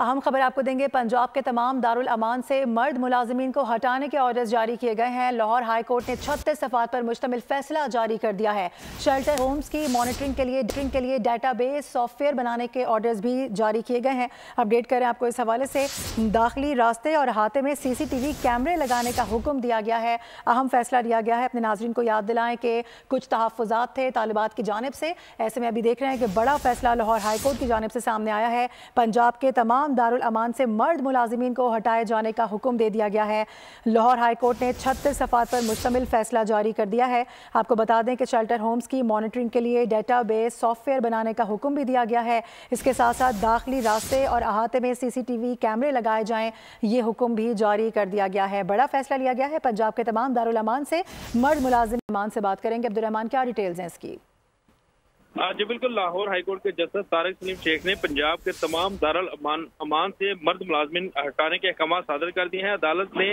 अहम खबर आपको देंगे। पंजाब के तमाम दारुल अमान से मर्द मुलाजिमीन को हटाने के ऑर्डर्स जारी किए गए हैं। लाहौर हाई कोर्ट ने 36 सफ़ात पर मुश्तमिल फैसला जारी कर दिया है। शेल्टर होम्स की मॉनिटरिंग के लिए डेटाबेस सॉफ्टवेयर बनाने के ऑर्डर्स भी जारी किए गए हैं। अपडेट करें आपको इस हवाले से। दाखिली रास्ते और अहाते में CCTV कैमरे लगाने का हुक्म दिया गया है। अहम फैसला लिया गया है। अपने नाज़रीन को याद दिलाएं कि कुछ तहफ़्फ़ुज़ात थे तालिबात की जानिब से। ऐसे में अभी देख रहे हैं कि बड़ा फैसला लाहौर हाई कोर्ट की जानिब से सामने आया है। पंजाब के तमाम दारुल अमान से मर्द मुलाजिमीन को हटाए जाने का हुक्म दे दिया गया है। लाहौर हाई कोर्ट ने 36 सफ़ात पर मुश्तमिल फैसला जारी कर दिया है। आपको बता दें कि शेल्टर होम्स की मॉनिटरिंग के लिए डेटाबेस सॉफ्टवेयर बनाने का हुक्म भी दिया गया है। इसके साथ साथ दाखिली रास्ते और अहाते में CCTV कैमरे लगाए जाएं, ये हुक्म भी जारी कर दिया गया है। बड़ा फैसला लिया गया है। पंजाब के तमाम दारुल अमान से मर्द मुलाजिमान से बात करेंगे। अब्दुर्रहमान, क्या डिटेल्स हैं इसकी? जी बिल्कुल। लाहौर हाईकोर्ट के जस्टिस तारिक सलीम शेख ने पंजाब के तमाम दारुल अमान से मर्द मुलाजमिन हटाने के अहकाम सादर कर दिए हैं। अदालत ने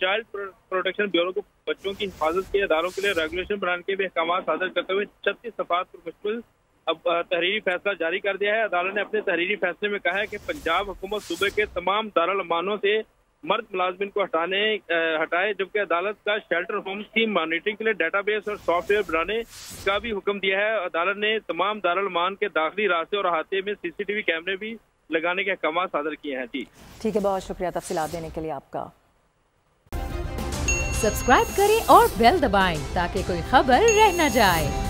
चाइल्ड प्रोटेक्शन ब्यूरो को बच्चों की हिफाजत के इदारों के लिए रेगुलेशन बनाने के भी अहकाम सादर करते हुए 36 सफ़ात पर मुश्तमिल अब तहरीरी फैसला जारी कर दिया है। अदालत ने अपने तहरीरी फैसले में कहा है कि पंजाब हुकूमत सूबे के तमाम दारुल अमानों से मर्द मुलाजमिन को हटाए, जबकि अदालत का शेल्टर होम्स की मॉनिटरिंग के लिए डेटाबेस और सॉफ्टवेयर बनाने का भी हुक्म दिया है। अदालत ने तमाम दारुल अमान के दाखिली रास्ते और अहाते में CCTV कैमरे भी लगाने के अहकाम सादर किए हैं। जी ठीक है, बहुत शुक्रिया तफसीलात देने के लिए आपका। सब्सक्राइब करें और बेल दबाएं ताकि कोई खबर रह न जाए।